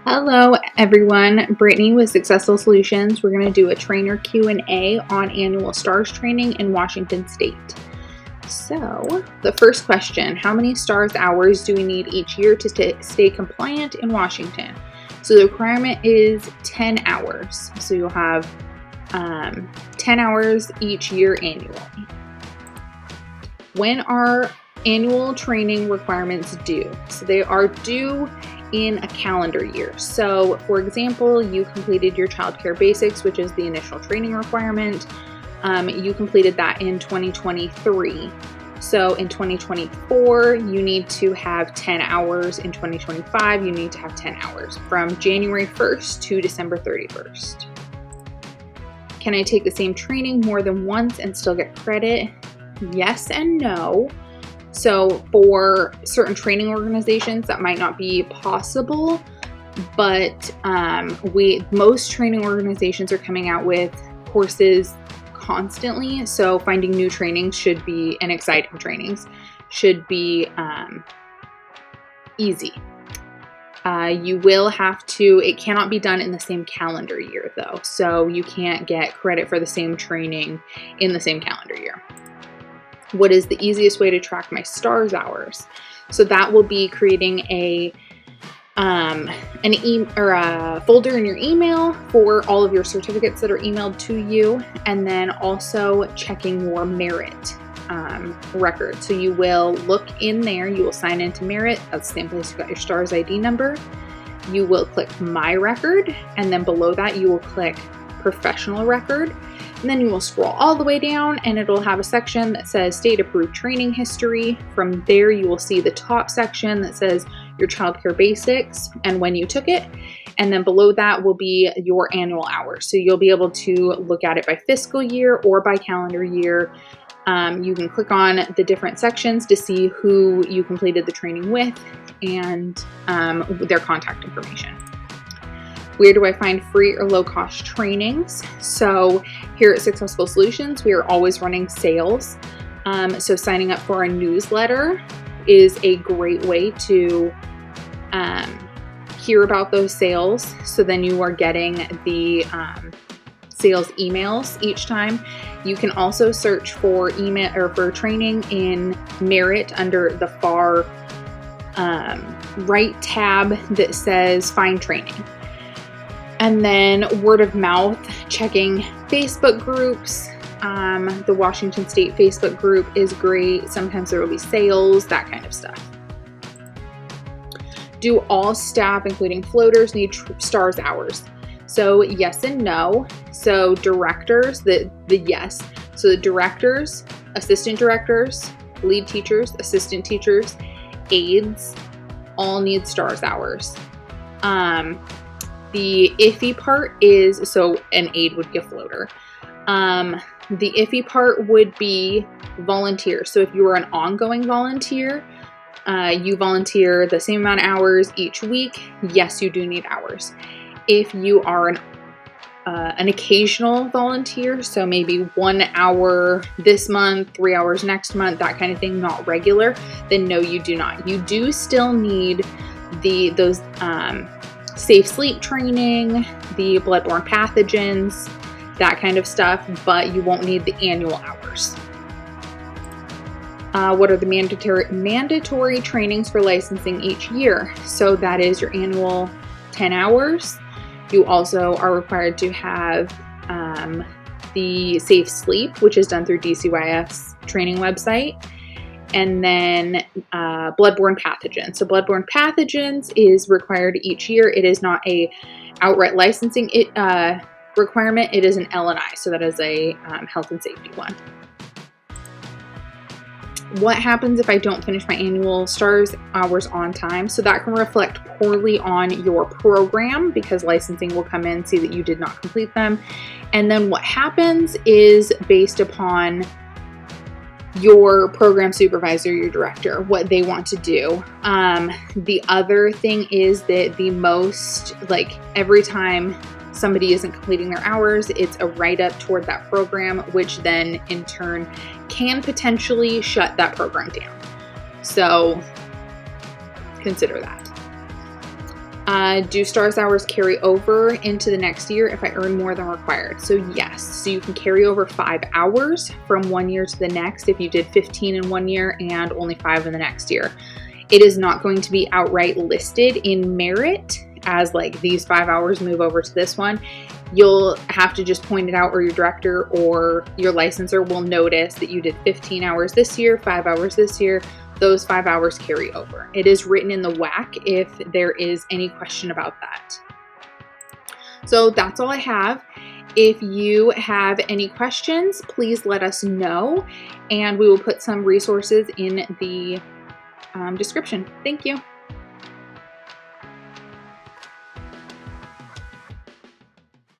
Hello everyone, Brittany with Successful Solutions. We're going to do a trainer Q&A on annual STARS training in Washington State. So the first question, how many STARS hours do we need each year to stay compliant in Washington? So the requirement is 10 hours. So you'll have 10 hours each year annually. When are annual training requirements due? So they are due in a calendar year. So for example, you completed your childcare basics, which is the initial training requirement. You completed that in 2023. So in 2024, you need to have 10 hours. In 2025, you need to have 10 hours from January 1st to December 31st. Can I take the same training more than once and still get credit? Yes and no. So for certain training organizations, that might not be possible, but most training organizations are coming out with courses constantly. So finding new trainings should be, and exciting trainings should be easy. You will have to, it cannot be done in the same calendar year though. So you can't get credit for the same training in the same calendar year. What is the easiest way to track my STARS hours? So that will be creating a folder in your email for all of your certificates that are emailed to you, and then also checking your merit record. So you will look in there, you will sign into Merit. That's the same place you got your STARS ID number. You will click My Record, and then below that you will click Professional Record. And then you will scroll all the way down and it'll have a section that says State Approved Training History. From there, you will see the top section that says your childcare basics and when you took it. And then below that will be your annual hours. So you'll be able to look at it by fiscal year or by calendar year. You can click on the different sections to see who you completed the training with and their contact information. Where do I find free or low-cost trainings? So here at Successful Solutions, we are always running sales. So signing up for a newsletter is a great way to hear about those sales. So then you are getting the sales emails each time. You can also search for email or for training in Merit under the far right tab that says Find Training. And then word of mouth, checking Facebook groups. The Washington State Facebook group is great. Sometimes there will be sales, that kind of stuff. Do all staff, including floaters, need STARS hours? So yes and no. So directors, the yes. So the directors, assistant directors, lead teachers, assistant teachers, aides, all need STARS hours. The iffy part is, so an aide would be a floater. The iffy part would be volunteer. So if you are an ongoing volunteer, you volunteer the same amount of hours each week, yes, you do need hours. If you are an occasional volunteer, so maybe 1 hour this month, 3 hours next month, that kind of thing, not regular, then no, you do not. You do still need those safe sleep training, the bloodborne pathogens, that kind of stuff, but you won't need the annual hours. What are the mandatory trainings for licensing each year? So that is your annual 10 hours. You also are required to have the safe sleep, which is done through DCYF's training website. And then bloodborne pathogens. So bloodborne pathogens is required each year. It is not a outright licensing requirement. It is an L&I, so that is a health and safety one. What happens if I don't finish my annual STARS hours on time? So that can reflect poorly on your program because licensing will come in, see that you did not complete them. And then what happens is based upon your program supervisor, your director, what they want to do. The other thing is that the most, like every time somebody isn't completing their hours, it's a write-up toward that program, which then in turn can potentially shut that program down. So consider that. Do STARS hours carry over into the next year if I earn more than required? So yes, so you can carry over 5 hours from one year to the next if you did 15 in one year and only 5 in the next year. It is not going to be outright listed in merit as like these 5 hours move over to this one. You'll have to just point it out, or your director or your licensor will notice that you did 15 hours this year, 5 hours this year. Those 5 hours carry over. It is written in the WAC if there is any question about that. So that's all I have. If you have any questions, please let us know, and we will put some resources in the description. Thank you.